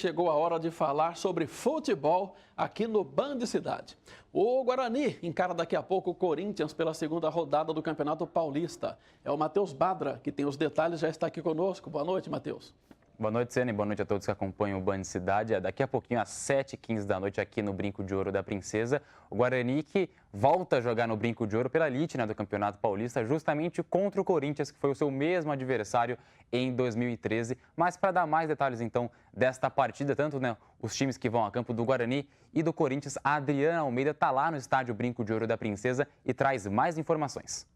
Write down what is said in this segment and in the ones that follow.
Chegou a hora de falar sobre futebol aqui no Band Cidade. O Guarani encara daqui a pouco o Corinthians pela segunda rodada do Campeonato Paulista. É o Matheus Badra que tem os detalhes, já está aqui conosco. Boa noite, Matheus. Boa noite, Sene. Boa noite a todos que acompanham o Band Cidade. Daqui a pouquinho, às 7h15 da noite, aqui no Brinco de Ouro da Princesa, o Guarani que volta a jogar no Brinco de Ouro pela elite, do Campeonato Paulista, justamente contra o Corinthians, que foi o seu mesmo adversário em 2013. Mas para dar mais detalhes, então, desta partida, tanto os times que vão a campo do Guarani e do Corinthians, a Adriana Almeida está lá no estádio Brinco de Ouro da Princesa e traz mais informações.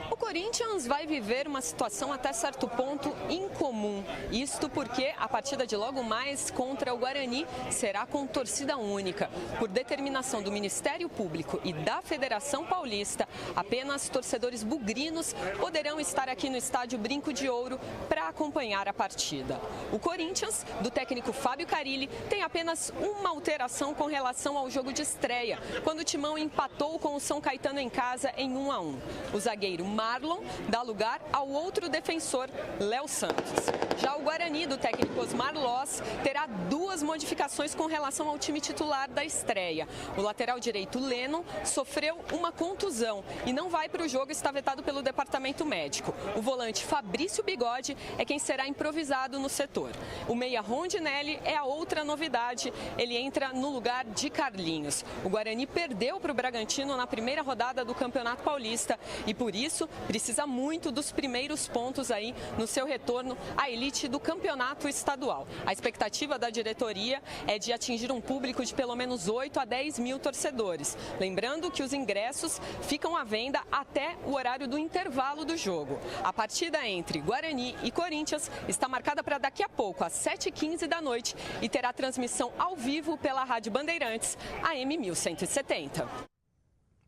O Corinthians vai viver uma situação até certo ponto incomum. Isto porque a partida de logo mais contra o Guarani será com torcida única. Por determinação do Ministério Público e da Federação Paulista, apenas torcedores bugrinos poderão estar aqui no estádio Brinco de Ouro para acompanhar a partida. O Corinthians, do técnico Fábio Carilli, tem apenas uma alteração com relação ao jogo de estreia, quando o Timão empatou com o São Caetano em casa em 1-1. O zagueiro Marlon dá lugar ao outro defensor, Léo Santos. Já o Guarani, do técnico Osmar Loz, terá duas modificações com relação ao time titular da estreia. O lateral direito, Leno, sofreu uma contusão e não vai para o jogo, está vetado pelo departamento médico. O volante Fabrício Bigode é quem será improvisado no setor. O meia Rondinelli é a outra novidade, ele entra no lugar de Carlinhos. O Guarani perdeu para o Bragantino na primeira rodada do Campeonato Paulista e, por isso, precisa muito dos primeiros pontos aí no seu retorno à elite do campeonato estadual. A expectativa da diretoria é de atingir um público de pelo menos 8 a 10 mil torcedores. Lembrando que os ingressos ficam à venda até o horário do intervalo do jogo. A partida entre Guarani e Corinthians está marcada para daqui a pouco, às 7h15 da noite, e terá transmissão ao vivo pela Rádio Bandeirantes, AM 1170.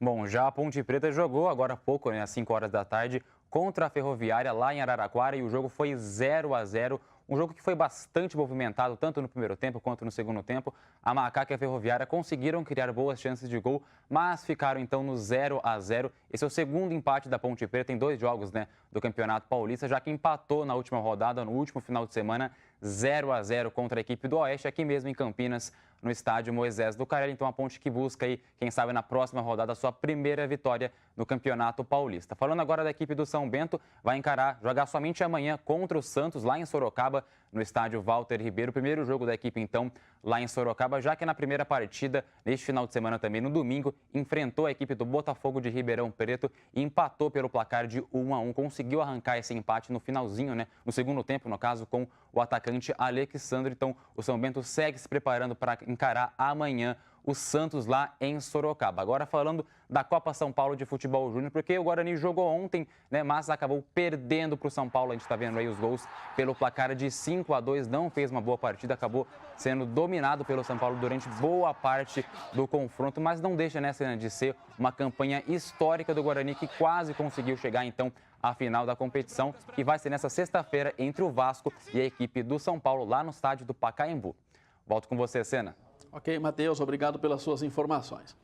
Bom, já a Ponte Preta jogou agora há pouco, às 5 horas da tarde, contra a Ferroviária lá em Araraquara, e o jogo foi 0-0. Um jogo que foi bastante movimentado, tanto no primeiro tempo quanto no segundo tempo. A Macaca e a Ferroviária conseguiram criar boas chances de gol, mas ficaram então no 0-0. Esse é o segundo empate da Ponte Preta em 2 jogos do Campeonato Paulista, já que empatou na última rodada, no último final de semana, 0-0 contra a equipe do Oeste, aqui mesmo em Campinas, no estádio Moisés do Carelli. Então a Ponte que busca aí, quem sabe na próxima rodada, a sua primeira vitória no Campeonato Paulista. Falando agora da equipe do São Bento, vai jogar somente amanhã contra o Santos, lá em Sorocaba, no estádio Walter Ribeiro. O primeiro jogo da equipe, então, lá em Sorocaba, já que na primeira partida, neste final de semana também, no domingo, enfrentou a equipe do Botafogo de Ribeirão Preto e empatou pelo placar de 1-1. Conseguiu arrancar esse empate no finalzinho, no segundo tempo, no caso, com o atacante Alexandre. Então, o São Bento segue se preparando para encarar amanhã o Santos lá em Sorocaba. Agora falando da Copa São Paulo de Futebol Júnior, porque o Guarani jogou ontem, mas acabou perdendo para o São Paulo. A gente está vendo aí os gols pelo placar de 5-2, não fez uma boa partida, acabou sendo dominado pelo São Paulo durante boa parte do confronto, mas não deixa de ser uma campanha histórica do Guarani, que quase conseguiu chegar então à final da competição, que vai ser nessa sexta-feira entre o Vasco e a equipe do São Paulo, lá no estádio do Pacaembu. Volto com você, Sena. Ok, Matheus, obrigado pelas suas informações.